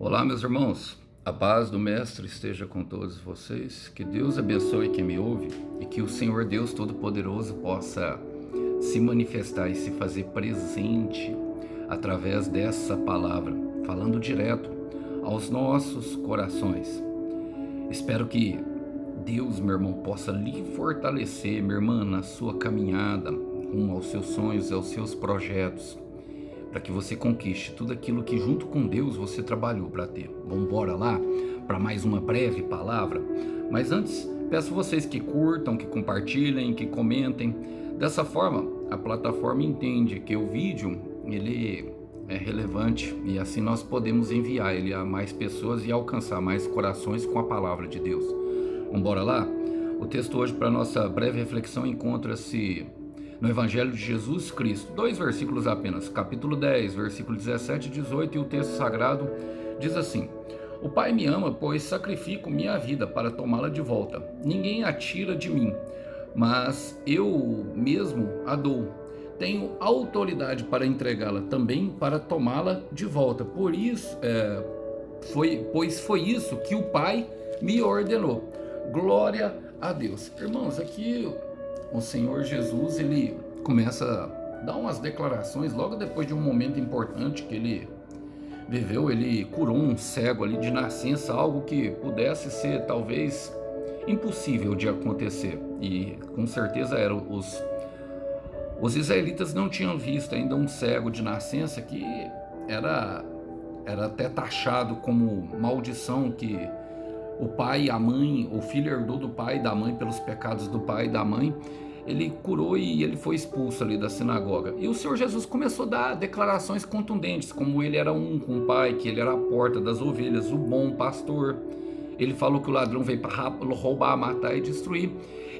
Olá, meus irmãos. A paz do Mestre esteja com todos vocês. Que Deus abençoe quem me ouve e que o Senhor Deus Todo-Poderoso possa se manifestar e se fazer presente através dessa palavra, falando direto aos nossos corações. Espero que Deus, meu irmão, possa lhe fortalecer, minha irmã, na sua caminhada rumo aos seus sonhos e aos seus projetos, para que você conquiste tudo aquilo que junto com Deus você trabalhou para ter. Vamos embora lá para mais uma breve palavra? Mas antes, peço vocês que curtam, que compartilhem, que comentem. Dessa forma, a plataforma entende que o vídeo ele é relevante e assim nós podemos enviar ele a mais pessoas e alcançar mais corações com a palavra de Deus. Vamos embora lá? O texto hoje para nossa breve reflexão encontra-se no Evangelho de Jesus Cristo, 2 versículos apenas, capítulo 10, versículo 17 e 18, e o texto sagrado diz assim: O Pai me ama, pois sacrifico minha vida para tomá-la de volta. Ninguém a tira de mim, mas eu mesmo a dou. Tenho autoridade para entregá-la, também para tomá-la de volta. Pois foi isso que o Pai me ordenou. Glória a Deus. Irmãos, aqui o Senhor Jesus, ele começa a dar umas declarações logo depois de um momento importante que ele viveu. Ele curou um cego ali de nascença, algo que pudesse ser talvez impossível de acontecer, e com certeza era. Os israelitas não tinham visto ainda um cego de nascença, que era até taxado como maldição, que o pai e a mãe, o filho herdou do pai e da mãe pelos pecados do pai e da mãe. Ele curou e ele foi expulso ali da sinagoga. E o Senhor Jesus começou a dar declarações contundentes, como ele era um com o pai, que ele era a porta das ovelhas, o bom pastor. Ele falou que o ladrão veio para roubar, matar e destruir.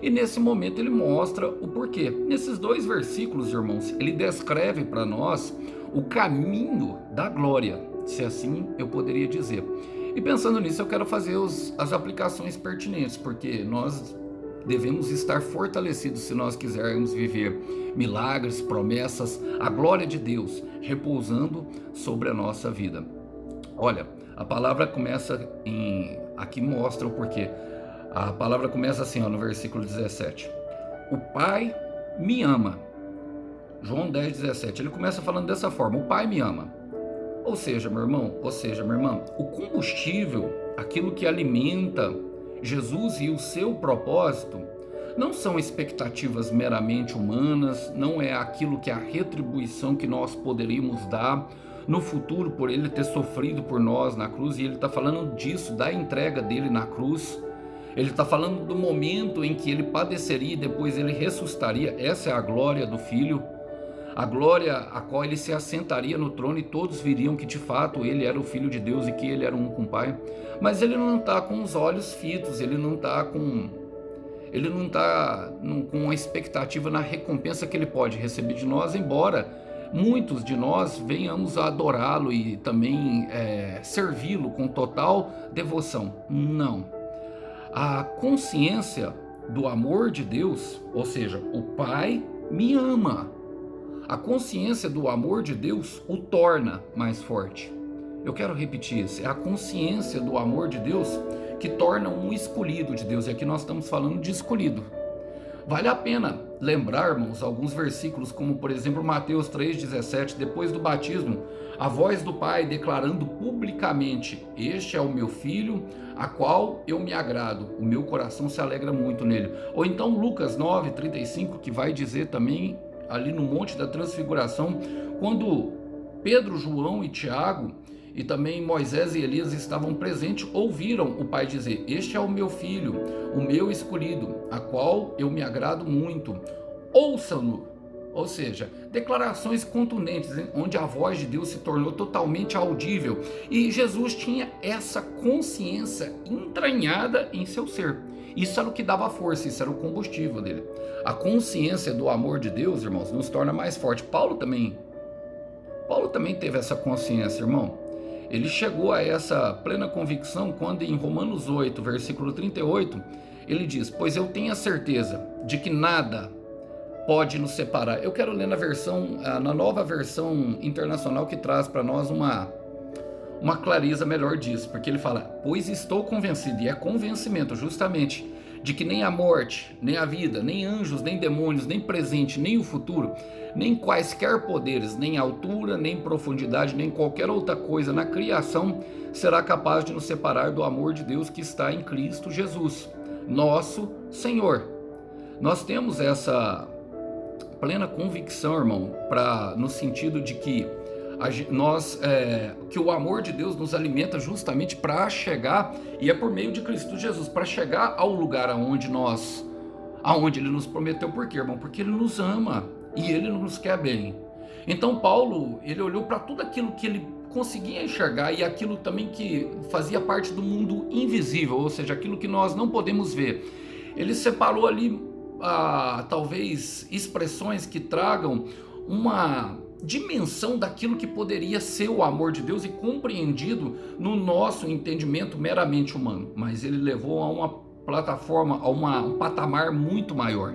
E nesse momento ele mostra o porquê. Nesses 2 versículos, irmãos, ele descreve para nós o caminho da glória, se assim eu poderia dizer. E pensando nisso, eu quero fazer as aplicações pertinentes, porque nós devemos estar fortalecidos se nós quisermos viver milagres, promessas, a glória de Deus repousando sobre a nossa vida. Olha, a palavra começa aqui mostra o porquê. A palavra começa assim, no versículo 17. O Pai me ama. João 10, 17. Ele começa falando dessa forma: o Pai me ama. Ou seja, meu irmão, minha irmã, o combustível, aquilo que alimenta Jesus e o seu propósito, não são expectativas meramente humanas, não é aquilo que é a retribuição que nós poderíamos dar no futuro por ele ter sofrido por nós na cruz. E ele está falando disso, da entrega dele na cruz. Ele está falando do momento em que ele padeceria e depois ele ressuscitaria. Essa é a glória do Filho. A glória a qual ele se assentaria no trono e todos viriam que de fato ele era o Filho de Deus e que ele era um com o Pai. Mas ele não está com os olhos fitos, ele não está com a expectativa na recompensa que ele pode receber de nós, embora muitos de nós venhamos a adorá-lo e também servi-lo com total devoção. Não. A consciência do amor de Deus, ou seja, o Pai me ama. A consciência do amor de Deus o torna mais forte. Eu quero repetir isso. É a consciência do amor de Deus que torna um escolhido de Deus. E aqui nós estamos falando de escolhido. Vale a pena lembrar, irmãos, alguns versículos, como por exemplo Mateus 3,17. Depois do batismo, a voz do Pai declarando publicamente: Este é o meu Filho, a qual eu me agrado. O meu coração se alegra muito nele. Ou então Lucas 9,35, que vai dizer também ali no Monte da Transfiguração, quando Pedro, João e Tiago e também Moisés e Elias estavam presentes, ouviram o Pai dizer: Este é o meu Filho, o meu escolhido, a qual eu me agrado muito. Ouçam-no. Ou seja, declarações contundentes, onde a voz de Deus se tornou totalmente audível. E Jesus tinha essa consciência entranhada em seu ser. Isso era o que dava força, isso era o combustível dele. A consciência do amor de Deus, irmãos, nos torna mais forte. Paulo também teve essa consciência, irmão. Ele chegou a essa plena convicção quando em Romanos 8, versículo 38, ele diz: Pois eu tenho a certeza de que nada pode nos separar. Eu quero ler na nova versão internacional, que traz para nós uma clareza melhor disso, porque ele fala, pois estou convencido, e é convencimento justamente, de que nem a morte, nem a vida, nem anjos, nem demônios, nem presente, nem o futuro, nem quaisquer poderes, nem altura, nem profundidade, nem qualquer outra coisa na criação será capaz de nos separar do amor de Deus que está em Cristo Jesus, nosso Senhor. Nós temos essa plena convicção, irmão, no sentido de que que o amor de Deus nos alimenta justamente para chegar, e é por meio de Cristo Jesus, para chegar ao lugar aonde Ele nos prometeu. Por quê, irmão? Porque Ele nos ama e Ele nos quer bem. Então Paulo, ele olhou para tudo aquilo que ele conseguia enxergar e aquilo também que fazia parte do mundo invisível, ou seja, aquilo que nós não podemos ver. Ele separou ali talvez expressões que tragam uma dimensão daquilo que poderia ser o amor de Deus e compreendido no nosso entendimento meramente humano, mas ele levou a uma plataforma, a um patamar muito maior,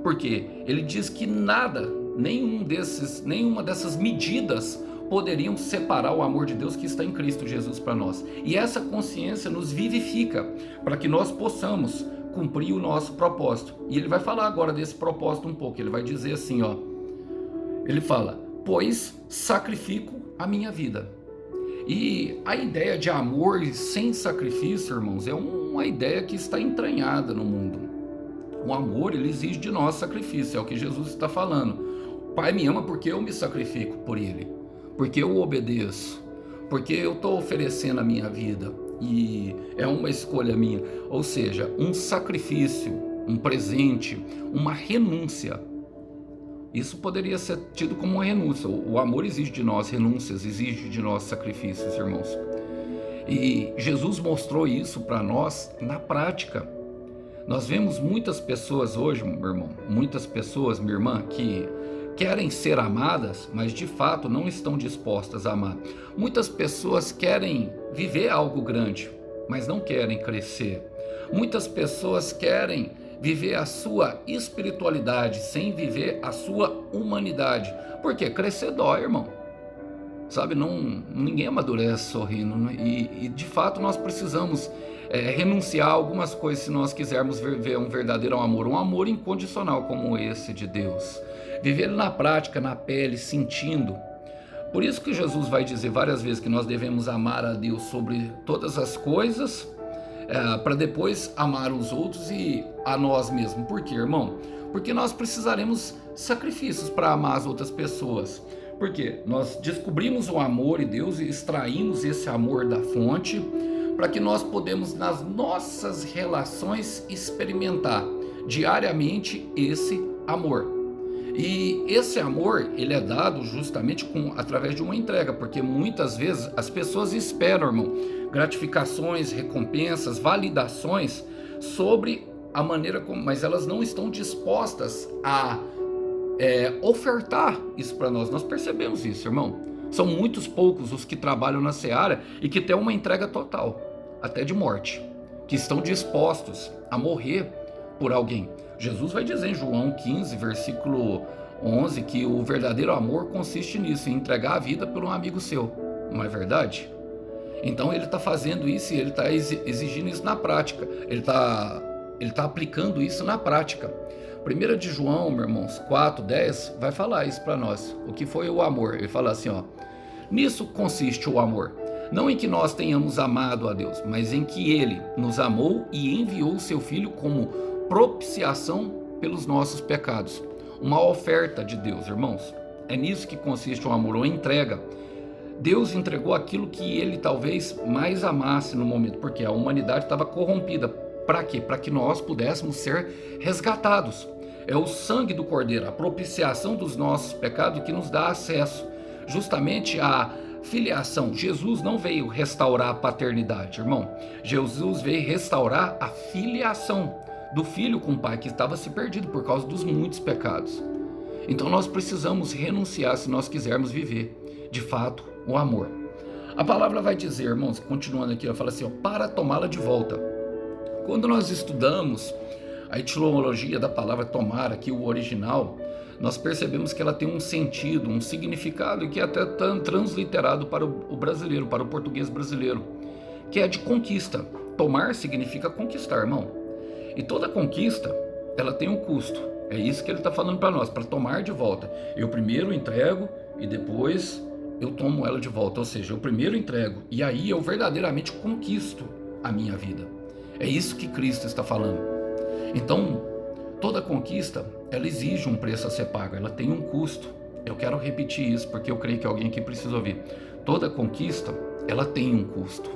porque ele diz que nada, nenhuma dessas medidas poderiam separar o amor de Deus que está em Cristo Jesus para nós, e essa consciência nos vivifica para que nós possamos cumprir o nosso propósito. E ele vai falar agora desse propósito um pouco. Ele vai dizer assim, ó, ele fala, pois sacrifico a minha vida. E a ideia de amor sem sacrifício, irmãos, é uma ideia que está entranhada no mundo. O amor, ele exige de nós sacrifício, é o que Jesus está falando. O Pai me ama porque eu me sacrifico por Ele, porque eu obedeço, porque eu estou oferecendo a minha vida, e é uma escolha minha, ou seja, um sacrifício, um presente, uma renúncia. Isso poderia ser tido como uma renúncia. O amor exige de nós renúncias, exige de nós sacrifícios, irmãos. E Jesus mostrou isso para nós na prática. Nós vemos muitas pessoas hoje, meu irmão, muitas pessoas, minha irmã, que querem ser amadas, mas de fato não estão dispostas a amar. Muitas pessoas querem viver algo grande, mas não querem crescer. Muitas pessoas querem viver a sua espiritualidade sem viver a sua humanidade. Por quê? Crescer dói, irmão. Sabe, ninguém amadurece sorrindo, né? E de fato nós precisamos renunciar a algumas coisas se nós quisermos viver um verdadeiro amor, um amor incondicional como esse de Deus. Viver na prática, na pele, sentindo. Por isso que Jesus vai dizer várias vezes que nós devemos amar a Deus sobre todas as coisas, para depois amar os outros e a nós mesmos. Por quê, irmão? Porque nós precisaremos sacrifícios para amar as outras pessoas. Porque nós descobrimos o amor em Deus e extraímos esse amor da fonte, para que nós podemos nas nossas relações experimentar diariamente esse amor. E esse amor, ele é dado justamente através de uma entrega, porque muitas vezes as pessoas esperam, irmão, gratificações, recompensas, validações sobre a maneira como, mas elas não estão dispostas a ofertar isso para nós. Nós percebemos isso, irmão. São muitos poucos os que trabalham na seara e que têm uma entrega total, até de morte, que estão dispostos a morrer por alguém. Jesus vai dizer em João 15, versículo 11, que o verdadeiro amor consiste nisso, em entregar a vida por um amigo seu. Não é verdade? Então ele está fazendo isso e ele está exigindo isso na prática. Ele está aplicando isso na prática. 1 de João, meus irmãos, 4:10, vai falar isso para nós. O que foi o amor? Ele fala assim, ó. Nisso consiste o amor. Não em que nós tenhamos amado a Deus, mas em que Ele nos amou e enviou o seu Filho como propiciação pelos nossos pecados. Uma oferta de Deus, irmãos. É nisso que consiste o amor, uma entrega. Deus entregou aquilo que Ele talvez mais amasse no momento, porque a humanidade estava corrompida. Para quê? Para que nós pudéssemos ser resgatados. É o sangue do Cordeiro, a propiciação dos nossos pecados que nos dá acesso justamente à filiação. Jesus não veio restaurar a paternidade, irmão. Jesus veio restaurar a filiação do filho com o pai que estava se perdido por causa dos muitos pecados. Então nós precisamos renunciar se nós quisermos viver, de fato, o amor. A palavra vai dizer, irmãos, continuando aqui, ela fala assim, ó, para tomá-la de volta. Quando nós estudamos a etimologia da palavra tomar, aqui o original, nós percebemos que ela tem um sentido, um significado e que é até transliterado para o brasileiro, para o português brasileiro, que é de conquista. Tomar significa conquistar, irmão. E toda conquista, ela tem um custo. É isso que ele está falando para nós, para tomar de volta. Eu primeiro entrego e depois eu tomo ela de volta. Ou seja, eu primeiro entrego e aí eu verdadeiramente conquisto a minha vida. É isso que Cristo está falando. Então, toda conquista, ela exige um preço a ser pago, ela tem um custo. Eu quero repetir isso porque eu creio que alguém aqui precisa ouvir. Toda conquista, ela tem um custo.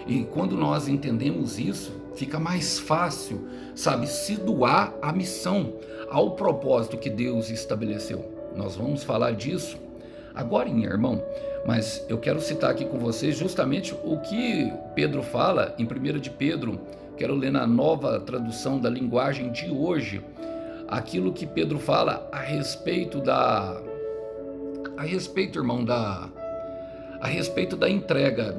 E quando nós entendemos isso, fica mais fácil, sabe, se doar à missão, ao propósito que Deus estabeleceu. Nós vamos falar disso agorinha, irmão. Mas eu quero citar aqui com vocês justamente o que Pedro fala em 1 de Pedro. Quero ler na nova tradução da linguagem de hoje, aquilo que Pedro fala a respeito da entrega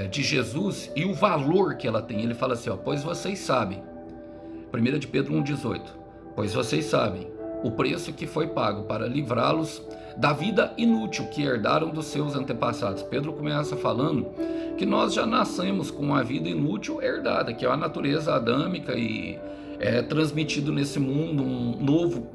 de Jesus e o valor que ela tem. Ele fala assim, pois vocês sabem, 1 de Pedro 1,18, pois vocês sabem o preço que foi pago para livrá-los da vida inútil que herdaram dos seus antepassados. Pedro começa falando que nós já nascemos com a vida inútil herdada, que é a natureza adâmica, e é transmitido nesse mundo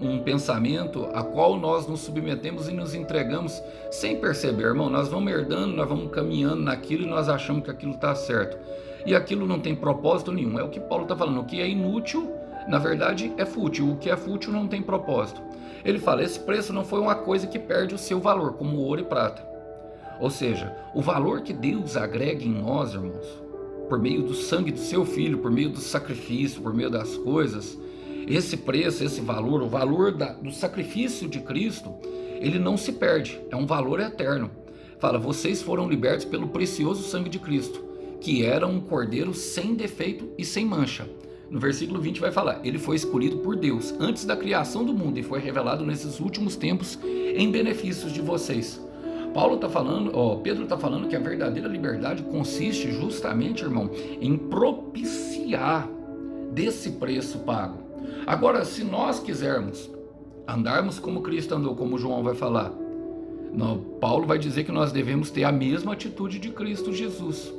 um pensamento a qual nós nos submetemos e nos entregamos sem perceber, irmão. Nós vamos herdando, nós vamos caminhando naquilo e nós achamos que aquilo está certo. E aquilo não tem propósito nenhum. É o que Paulo está falando. O que é inútil, na verdade, é fútil. O que é fútil não tem propósito. Ele fala, esse preço não foi uma coisa que perde o seu valor, como ouro e prata. Ou seja, o valor que Deus agrega em nós, irmãos, por meio do sangue do seu filho, por meio do sacrifício, por meio das coisas, esse preço, esse valor, o valor do sacrifício de Cristo, ele não se perde, é um valor eterno. Fala, vocês foram libertos pelo precioso sangue de Cristo, que era um cordeiro sem defeito e sem mancha. No versículo 20 vai falar, ele foi escolhido por Deus antes da criação do mundo e foi revelado nesses últimos tempos em benefícios de vocês. Pedro está falando que a verdadeira liberdade consiste justamente, irmão, em propiciar desse preço pago. Agora, se nós quisermos andarmos como Cristo andou, como João vai falar, Paulo vai dizer que nós devemos ter a mesma atitude de Cristo Jesus.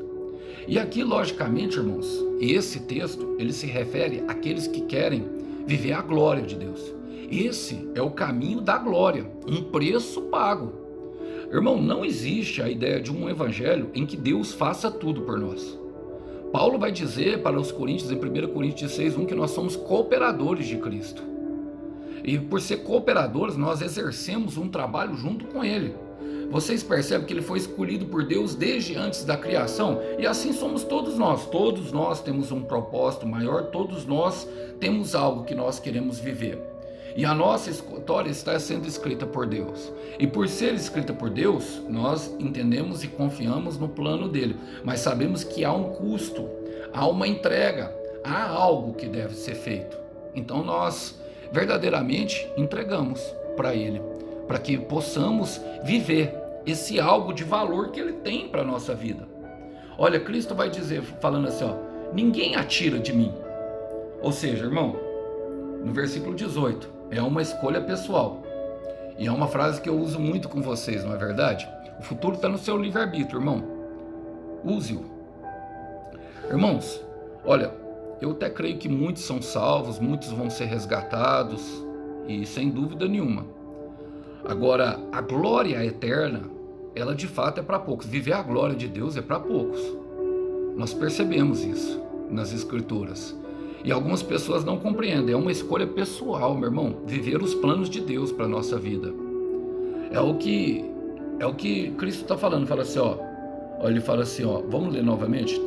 E aqui, logicamente, irmãos, esse texto, ele se refere àqueles que querem viver a glória de Deus. Esse é o caminho da glória, um preço pago. Irmão, não existe a ideia de um evangelho em que Deus faça tudo por nós. Paulo vai dizer para os coríntios, em 1 Coríntios 6:1, que nós somos cooperadores de Cristo. E por ser cooperadores, nós exercemos um trabalho junto com Ele. Vocês percebem que ele foi escolhido por Deus desde antes da criação? E assim somos todos nós. Todos nós temos um propósito maior, todos nós temos algo que nós queremos viver. E a nossa história está sendo escrita por Deus. E por ser escrita por Deus, nós entendemos e confiamos no plano dele. Mas sabemos que há um custo, há uma entrega, há algo que deve ser feito. Então nós verdadeiramente entregamos para ele, para que possamos viver esse algo de valor que ele tem para a nossa vida. Olha, Cristo vai dizer, falando assim, ninguém atira de mim. Ou seja, irmão, no versículo 18, é uma escolha pessoal. E é uma frase que eu uso muito com vocês, não é verdade? O futuro está no seu livre-arbítrio, irmão. Use-o. Irmãos, olha, eu até creio que muitos são salvos, muitos vão ser resgatados, e sem dúvida nenhuma. Agora, a glória eterna, ela de fato é para poucos. Viver a glória de Deus é para poucos. Nós percebemos isso nas Escrituras. E algumas pessoas não compreendem. É uma escolha pessoal, meu irmão. Viver os planos de Deus para a nossa vida. É o que Cristo está falando. Fala assim, ele fala assim, vamos ler novamente.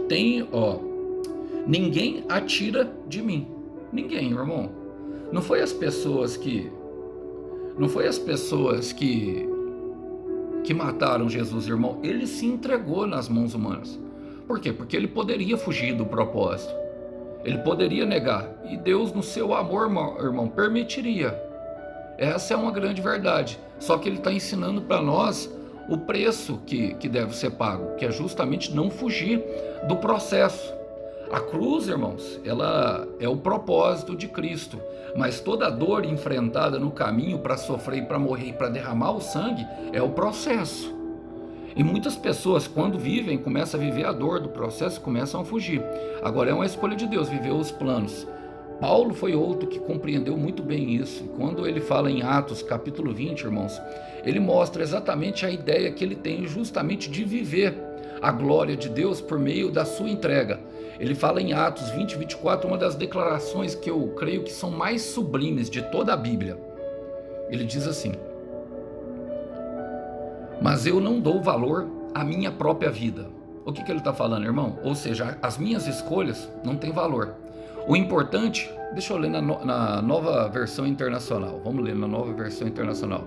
Ninguém atira de mim. Ninguém, meu irmão. Não foi as pessoas que mataram Jesus, irmão. Ele se entregou nas mãos humanas. Por quê? Porque ele poderia fugir do propósito. Ele poderia negar. E Deus, no seu amor, irmão, permitiria. Essa é uma grande verdade. Só que ele está ensinando para nós o preço que deve ser pago, que é justamente não fugir do processo. A cruz, irmãos, ela é o propósito de Cristo, mas toda dor enfrentada no caminho para sofrer, para morrer, para derramar o sangue, é o processo. E muitas pessoas, quando vivem, começam a viver a dor do processo, começam a fugir. Agora é uma escolha de Deus viver os planos. Paulo foi outro que compreendeu muito bem isso. E quando ele fala em Atos, capítulo 20, irmãos, ele mostra exatamente a ideia que ele tem justamente de viver a glória de Deus por meio da sua entrega. Ele fala em Atos 20, 24, uma das declarações que eu creio que são mais sublimes de toda a Bíblia. Ele diz assim: mas eu não dou valor à minha própria vida. O que ele está falando, irmão? Ou seja, as minhas escolhas não têm valor. O importante, deixa eu ler na nova versão internacional. Vamos ler na nova versão internacional.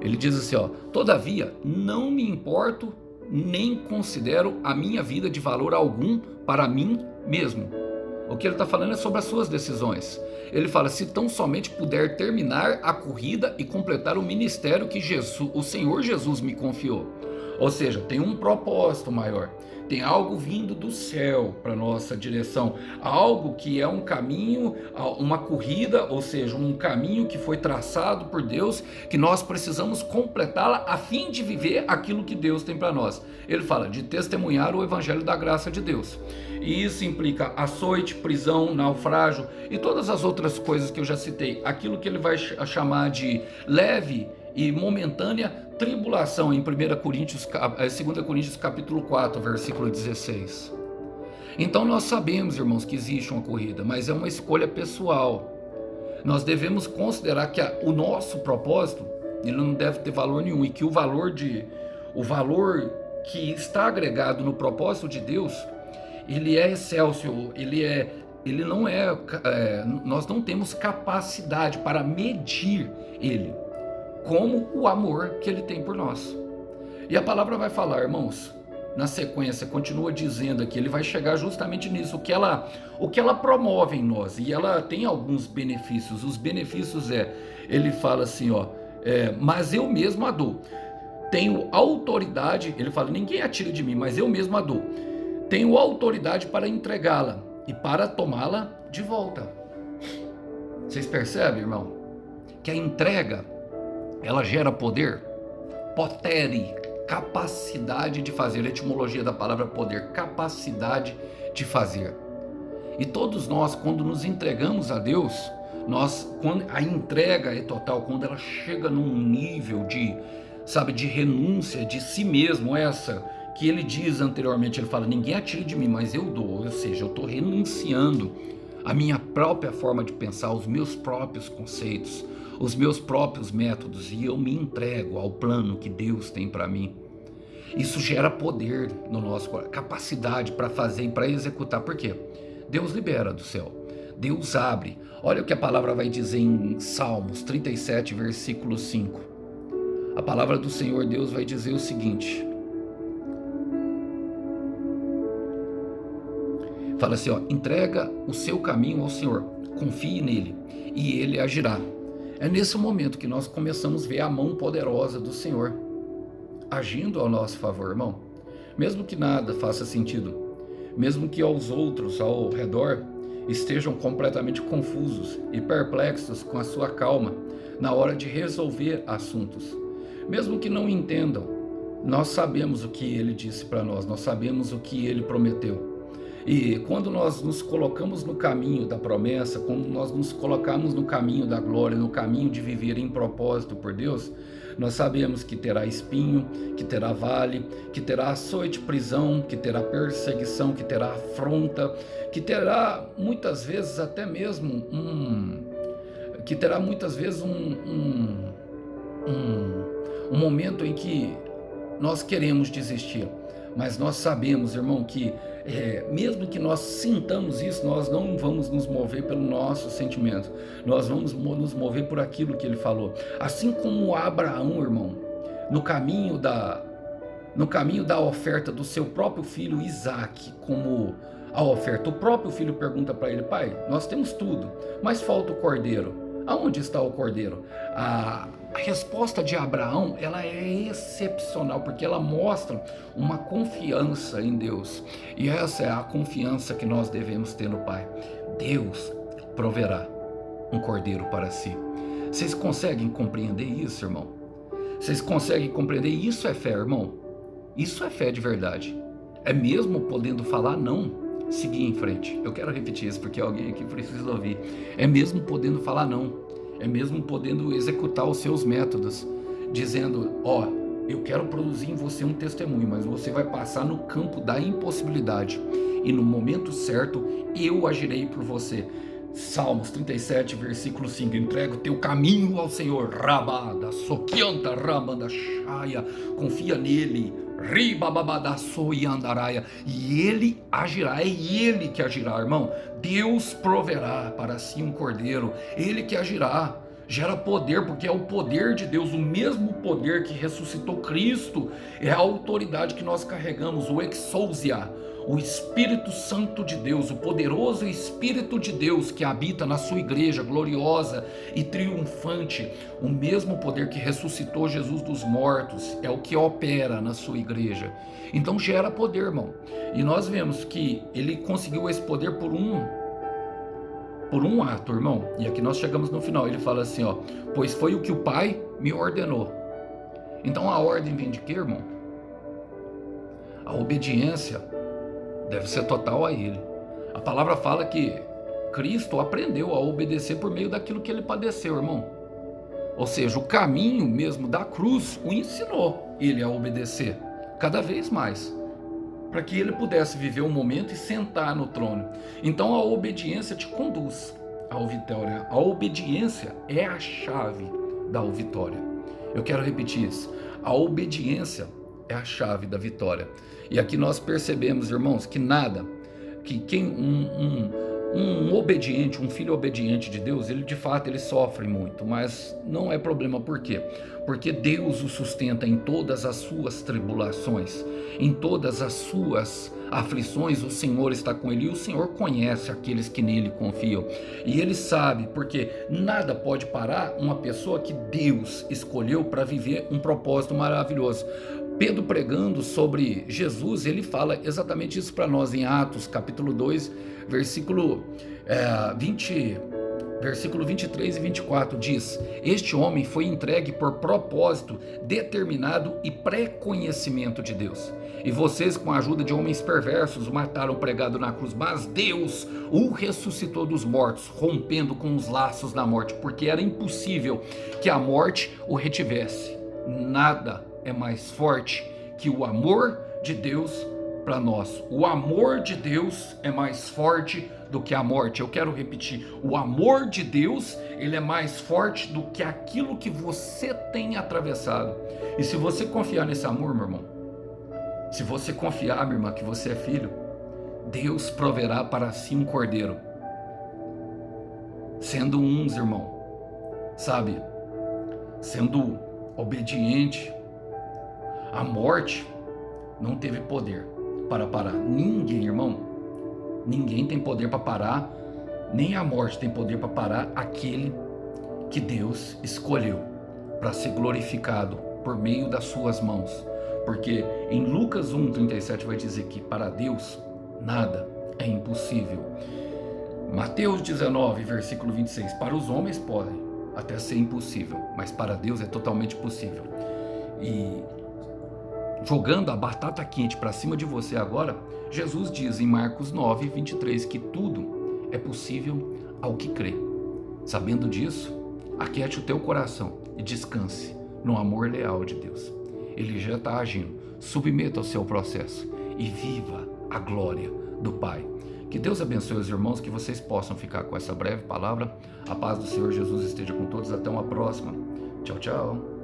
Ele diz assim, ó: todavia, não me importo nem considero a minha vida de valor algum para mim mesmo. O que ele está falando é sobre as suas decisões. Ele fala: se tão somente puder terminar a corrida e completar o ministério que o Senhor Jesus me confiou. Ou seja, tem um propósito maior. Tem algo vindo do céu para nossa direção, algo que é um caminho, uma corrida, ou seja, um caminho que foi traçado por Deus, que nós precisamos completá-la a fim de viver aquilo que Deus tem para nós. Ele fala de testemunhar o evangelho da graça de Deus. E isso implica açoite, prisão, naufrágio e todas as outras coisas que eu já citei. Aquilo que ele vai chamar de leve e momentânea tribulação em 2 Coríntios capítulo 4, versículo 16. Então nós sabemos, irmãos, que existe uma corrida, mas é uma escolha pessoal. Nós devemos considerar que o nosso propósito, ele não deve ter valor nenhum, e que o valor que está agregado no propósito de Deus, ele é excelso, nós não temos capacidade para medir ele, como o amor que ele tem por nós. E a palavra vai falar, irmãos, na sequência, continua dizendo aqui, ele vai chegar justamente nisso, o que ela promove em nós, e ela tem alguns benefícios. Os benefícios ele fala assim, ó, mas eu mesmo a dou. Tenho autoridade, ele fala, ninguém a tira de mim, mas eu mesmo a dou. Tenho autoridade para entregá-la e para tomá-la de volta. Vocês percebem, irmão? Que a entrega, ela gera poder, potere, capacidade de fazer. A etimologia da palavra poder, capacidade de fazer. E todos nós, quando nos entregamos a Deus, quando a entrega é total, quando ela chega num nível de renúncia de si mesmo, essa que ele diz anteriormente, ele fala, ninguém atira de mim, mas eu dou. Ou seja, eu estou renunciando a minha própria forma de pensar, os meus próprios conceitos, os meus próprios métodos, e eu me entrego ao plano que Deus tem para mim. Isso gera poder no nosso coração, capacidade para fazer e para executar. Por quê? Deus libera do céu, Deus abre. Olha o que a palavra vai dizer em Salmos 37, versículo 5. A palavra do Senhor Deus vai dizer o seguinte, fala assim, ó: entrega o seu caminho ao Senhor, confie nele e ele agirá. É nesse momento que nós começamos a ver a mão poderosa do Senhor agindo ao nosso favor, irmão. Mesmo que nada faça sentido, mesmo que aos outros ao redor estejam completamente confusos e perplexos com a sua calma na hora de resolver assuntos, mesmo que não entendam, nós sabemos o que ele disse para nós, nós sabemos o que ele prometeu. E quando nós nos colocamos no caminho da promessa, quando nós nos colocamos no caminho da glória, no caminho de viver em propósito por Deus, nós sabemos que terá espinho, que terá vale, que terá açoite, prisão, que terá perseguição, que terá afronta, que terá muitas vezes até mesmo um momento em que nós queremos desistir. Mas nós sabemos, irmão, que mesmo que nós sintamos isso, nós não vamos nos mover pelo nosso sentimento, nós vamos nos mover por aquilo que ele falou. Assim como Abraão, irmão, no caminho da oferta do seu próprio filho Isaque, como a oferta, o próprio filho pergunta para ele: pai, nós temos tudo, mas falta o cordeiro. Aonde está o cordeiro? A resposta de Abraão, ela é excepcional, porque ela mostra uma confiança em Deus. E essa é a confiança que nós devemos ter no Pai. Deus proverá um cordeiro para si. Vocês conseguem compreender isso, irmão? Vocês conseguem compreender? Isso é fé, irmão? Isso é fé de verdade. É mesmo podendo falar não, seguir em frente. Eu quero repetir isso porque alguém aqui precisa ouvir. É mesmo podendo falar não. É mesmo podendo executar os seus métodos, dizendo, ó, eu quero produzir em você um testemunho, mas você vai passar no campo da impossibilidade. E no momento certo, eu agirei por você. Salmos 37, versículo 5, entrega o teu caminho ao Senhor, rabada, soquianta, rabanda, chaia, confia nele, ribababada, soiandaraia, e ele agirá, é ele que agirá, irmão. Deus proverá para si um cordeiro, ele que agirá. Gera poder, porque é o poder de Deus, o mesmo poder que ressuscitou Cristo, é a autoridade que nós carregamos, o exousia, o Espírito Santo de Deus, o poderoso Espírito de Deus que habita na sua igreja gloriosa e triunfante, o mesmo poder que ressuscitou Jesus dos mortos, é o que opera na sua igreja. Então gera poder, irmão. E nós vemos que ele conseguiu esse poder por um ato, irmão. E aqui nós chegamos no final, ele fala assim, ó, pois foi o que o Pai me ordenou. Então a ordem vem de quê, irmão? A obediência deve ser total a ele. A palavra fala que Cristo aprendeu a obedecer por meio daquilo que ele padeceu, irmão. Ou seja, o caminho mesmo da cruz o ensinou ele a obedecer cada vez mais, para que ele pudesse viver o momento e sentar no trono. Então a obediência te conduz à vitória. A obediência é a chave da vitória. Eu quero repetir isso. A obediência é a chave da vitória. E aqui nós percebemos, irmãos, que nada, que quem um obediente, um filho obediente de Deus, ele de fato ele sofre muito, mas não é problema. Por quê? Porque Deus o sustenta em todas as suas tribulações, em todas as suas aflições. O Senhor está com ele, e o Senhor conhece aqueles que nele confiam, e ele sabe, porque nada pode parar uma pessoa que Deus escolheu para viver um propósito maravilhoso. Pedro, pregando sobre Jesus, ele fala exatamente isso para nós em Atos capítulo 2, versículo 23 e 24, diz: este homem foi entregue por propósito determinado e pré-conhecimento de Deus. E vocês, com a ajuda de homens perversos, o mataram pregado na cruz, mas Deus o ressuscitou dos mortos, rompendo com os laços da morte, porque era impossível que a morte o retivesse. Nada é mais forte que o amor de Deus para nós. O amor de Deus é mais forte do que a morte. Eu quero repetir, o amor de Deus, ele é mais forte do que aquilo que você tem atravessado. E se você confiar nesse amor, meu irmão, se você confiar, minha irmã, que você é filho, Deus proverá para si um cordeiro, sendo uns, irmão, sabe, sendo obediente. A morte não teve poder para parar. Ninguém, irmão, ninguém tem poder para parar, nem a morte tem poder para parar aquele que Deus escolheu para ser glorificado por meio das suas mãos. Porque em Lucas 1:37 vai dizer que para Deus nada é impossível. Mateus 19, versículo 26, para os homens podem até ser impossível, mas para Deus é totalmente possível. E jogando a batata quente para cima de você agora, Jesus diz em Marcos 9, 23 que tudo é possível ao que crê. Sabendo disso, aquiete o teu coração e descanse no amor leal de Deus. Ele já está agindo. Submeta ao seu processo e viva a glória do Pai. Que Deus abençoe os irmãos, que vocês possam ficar com essa breve palavra. A paz do Senhor Jesus esteja com todos. Até uma próxima. Tchau, tchau.